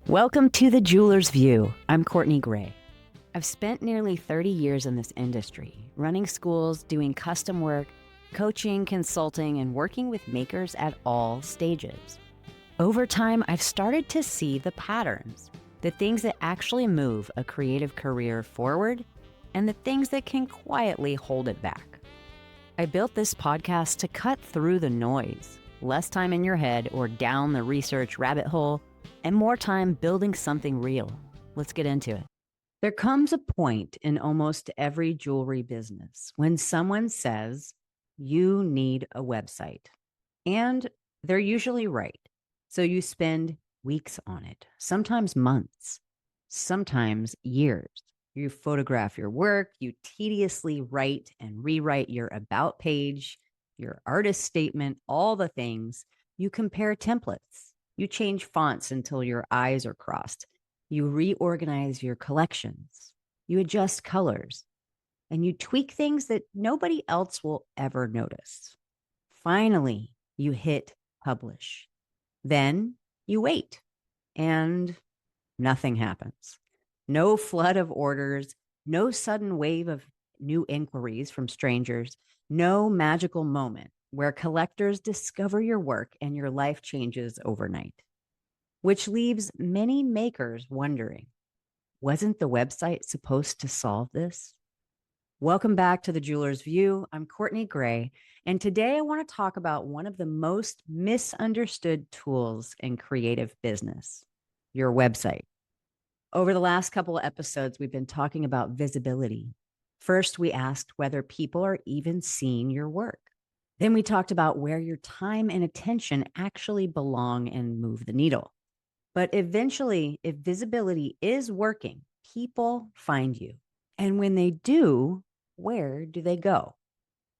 Welcome to The Jeweler's View. I'm Courtney Gray. I've spent nearly 30 years in this industry, running schools, doing custom work, coaching, consulting, and working with makers at all stages. Over time, I've started to see the patterns, the things that actually move a creative career forward, and the things that can quietly hold it back. I built this podcast to cut through the noise, less time in your head or down the research rabbit hole, and more time building something real. Let's get into it. There comes a point in almost every jewelry business when someone says, you need a website. And they're usually right. So you spend weeks on it, sometimes months, sometimes years. You photograph your work, you tediously write and rewrite your about page, your artist statement, all the things. You compare templates. You change fonts until your eyes are crossed. You reorganize your collections. You adjust colors. And you tweak things that nobody else will ever notice. Finally, you hit publish. Then you wait. And nothing happens. No flood of orders. No sudden wave of new inquiries from strangers. No magical moment where collectors discover your work and your life changes overnight, which leaves many makers wondering, wasn't the website supposed to solve this? Welcome back to The Jeweler's View. I'm Courtney Gray, and today I want to talk about one of the most misunderstood tools in creative business, your website. Over the last couple of episodes, we've been talking about visibility. First, we asked whether people are even seeing your work. Then we talked about where your time and attention actually belong and move the needle. But eventually, if visibility is working, people find you. And when they do, where do they go?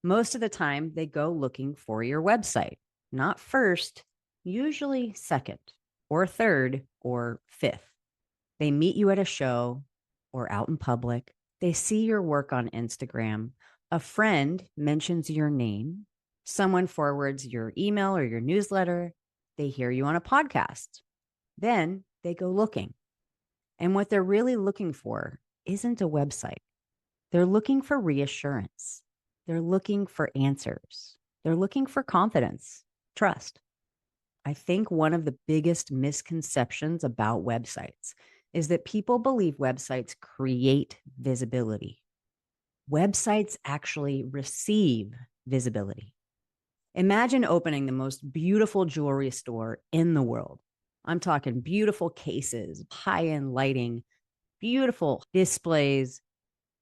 Most of the time, they go looking for your website, not first, usually second or third or fifth. They meet you at a show or out in public. They see your work on Instagram. A friend mentions your name. Someone forwards your email or your newsletter. They hear you on a podcast. Then they go looking. And what they're really looking for isn't a website. They're looking for reassurance. They're looking for answers. They're looking for confidence, trust. I think one of the biggest misconceptions about websites is that people believe websites create visibility. Websites actually receive visibility. Imagine opening the most beautiful jewelry store in the world. I'm talking beautiful cases, high-end lighting, beautiful displays,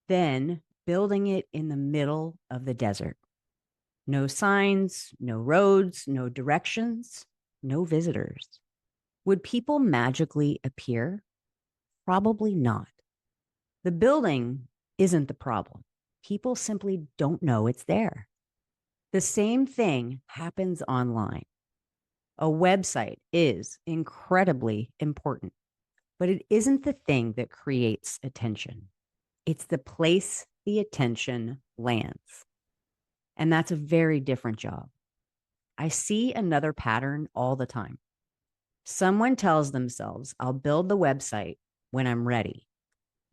then building it in the middle of the desert. No signs, no roads, no directions, no visitors. Would people magically appear? Probably not. The building isn't the problem. People simply don't know it's there. The same thing happens online. A website is incredibly important, but it isn't the thing that creates attention. It's the place the attention lands. And that's a very different job. I see another pattern all the time. Someone tells themselves, I'll build the website when I'm ready,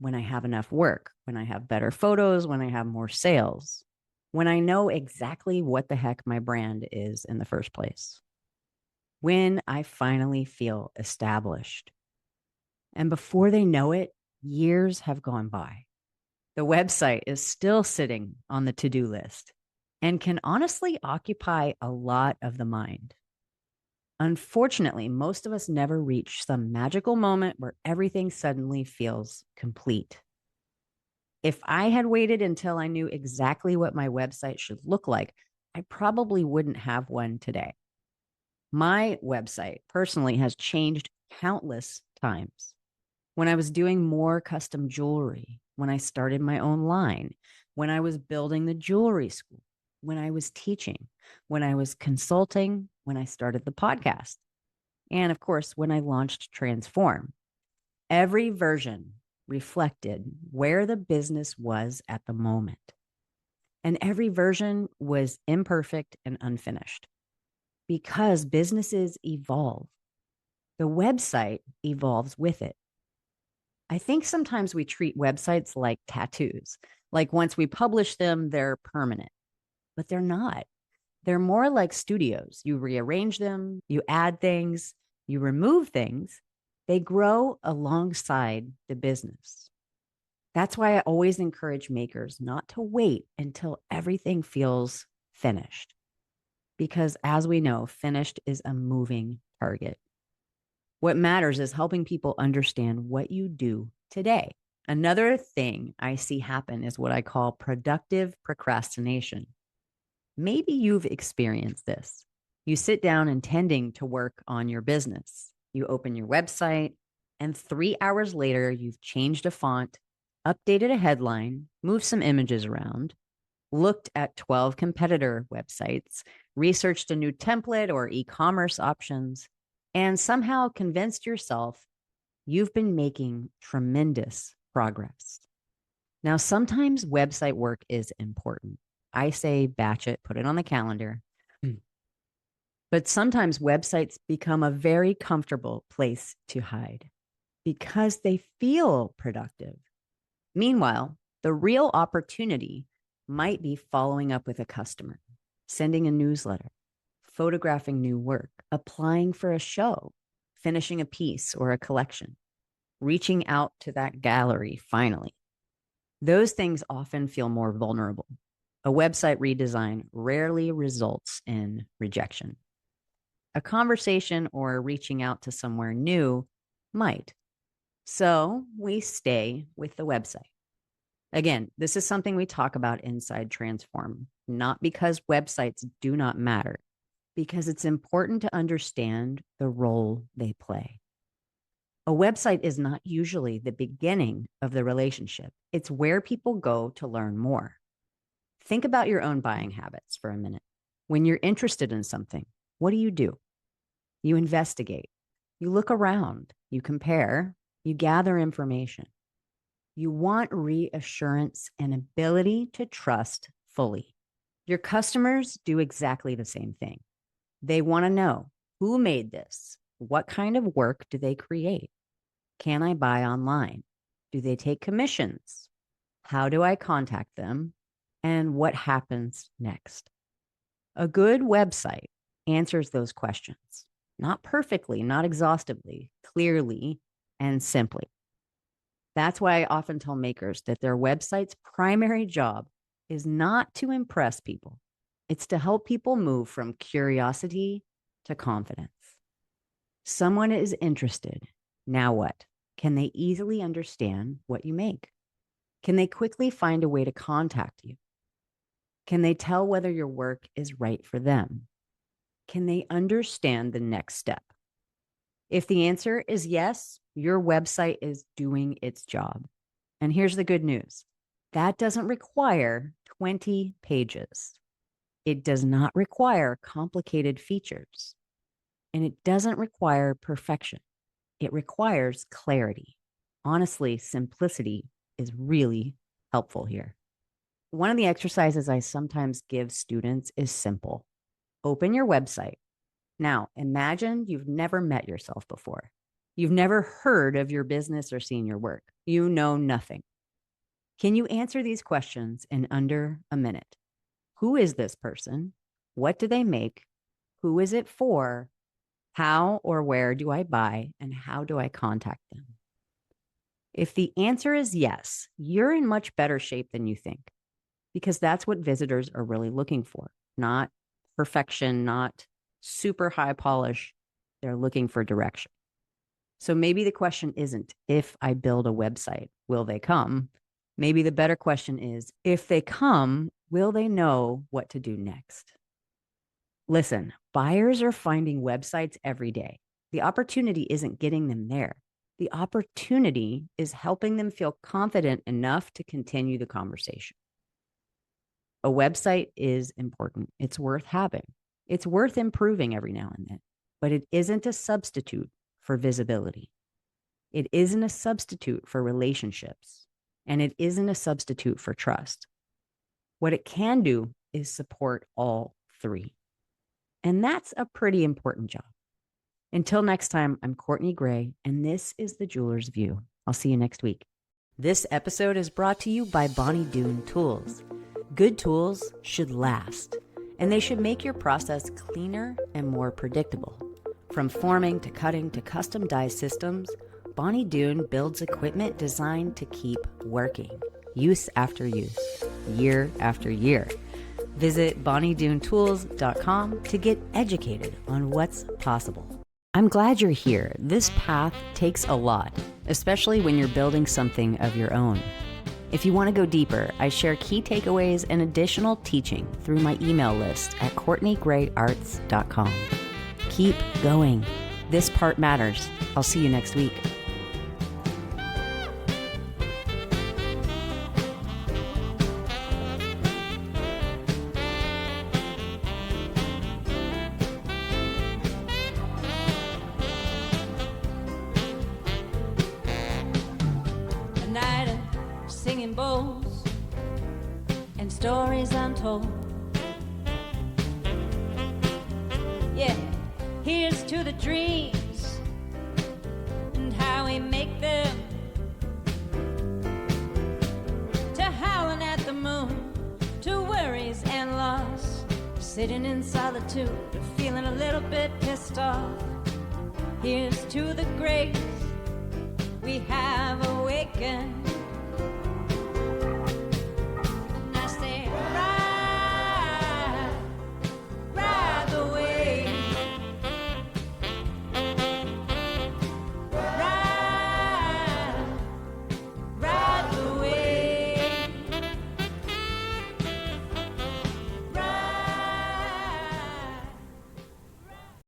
when I have enough work, when I have better photos, when I have more sales, when I know exactly what the heck my brand is in the first place, when I finally feel established. And before they know it, years have gone by. The website is still sitting on the to-do list and can honestly occupy a lot of the mind. Unfortunately, most of us never reach some magical moment where everything suddenly feels complete. If I had waited until I knew exactly what my website should look like, I probably wouldn't have one today. My website personally has changed countless times. When I was doing more custom jewelry, when I started my own line, when I was building the jewelry school, when I was teaching, when I was consulting, when I started the podcast, and of course, when I launched Transform. Every version reflected where the business was at the moment. And every version was imperfect and unfinished because businesses evolve. The website evolves with it. I think sometimes we treat websites like tattoos. Like once we publish them, they're permanent, but they're not. They're more like studios. You rearrange them, you add things, you remove things. They grow alongside the business. That's why I always encourage makers not to wait until everything feels finished. Because as we know, finished is a moving target. What matters is helping people understand what you do today. Another thing I see happen is what I call productive procrastination. Maybe you've experienced this. You sit down intending to work on your business. You open your website, and 3 hours later, you've changed a font, updated a headline, moved some images around, looked at 12 competitor websites, researched a new template or e commerce options, and somehow convinced yourself you've been making tremendous progress. Now, sometimes website work is important. I say batch it, put it on the calendar. But sometimes websites become a very comfortable place to hide because they feel productive. Meanwhile, the real opportunity might be following up with a customer, sending a newsletter, photographing new work, applying for a show, finishing a piece or a collection, reaching out to that gallery finally. Those things often feel more vulnerable. A website redesign rarely results in rejection. A conversation or reaching out to somewhere new might. So we stay with the website. Again, this is something we talk about inside Transform, not because websites do not matter, because it's important to understand the role they play. A website is not usually the beginning of the relationship. It's where people go to learn more. Think about your own buying habits for a minute. When you're interested in something, what do? You investigate, you look around, you compare, you gather information. You want reassurance and ability to trust fully. Your customers do exactly the same thing. They want to know who made this? What kind of work do they create? Can I buy online? Do they take commissions? How do I contact them? And what happens next? A good website answers those questions, not perfectly, not exhaustively, clearly, and simply. That's why I often tell makers that their website's primary job is not to impress people. It's to help people move from curiosity to confidence. Someone is interested. Now what? Can they easily understand what you make? Can they quickly find a way to contact you? Can they tell whether your work is right for them? Can they understand the next step? If the answer is yes, your website is doing its job. And here's the good news. That doesn't require 20 pages. It does not require complicated features. And it doesn't require perfection. It requires clarity. Honestly, simplicity is really helpful here. One of the exercises I sometimes give students is simple. Open your website. Now, imagine you've never met yourself before. You've never heard of your business or seen your work. You know nothing. Can you answer these questions in under a minute? Who is this person? What do they make? Who is it for? How or where do I buy? And how do I contact them? If the answer is yes, you're in much better shape than you think, because that's what visitors are really looking for, not perfection, not super high polish. They're looking for direction. So maybe the question isn't, if I build a website, will they come? Maybe the better question is, if they come, will they know what to do next? Listen, buyers are finding websites every day. The opportunity isn't getting them there. The opportunity is helping them feel confident enough to continue the conversation. A website is important. It's worth having. It's worth improving every now and then, but it isn't a substitute for visibility. It isn't a substitute for relationships, and it isn't a substitute for trust. What it can do is support all three. And that's a pretty important job. Until next time, I'm Courtney Gray, and this is The Jeweler's View. I'll see you next week. This episode is brought to you by Bonnie Doon Tools. Good tools should last, and they should make your process cleaner and more predictable. From forming to cutting to custom die systems, Bonnie Doon builds equipment designed to keep working, use after use, year after year. Visit BonnieDoonTools.com to get educated on what's possible. I'm glad you're here. This path takes a lot, especially when you're building something of your own. If you want to go deeper, I share key takeaways and additional teaching through my email list at CourtneyGrayArts.com. Keep going. This part matters. I'll see you next week. Singing bowls and stories untold. Yeah, here's to the dreams and how we make them, to howling at the moon, to worries and loss, sitting in solitude, to feeling a little bit pissed off. Here's to the grace we have awakened,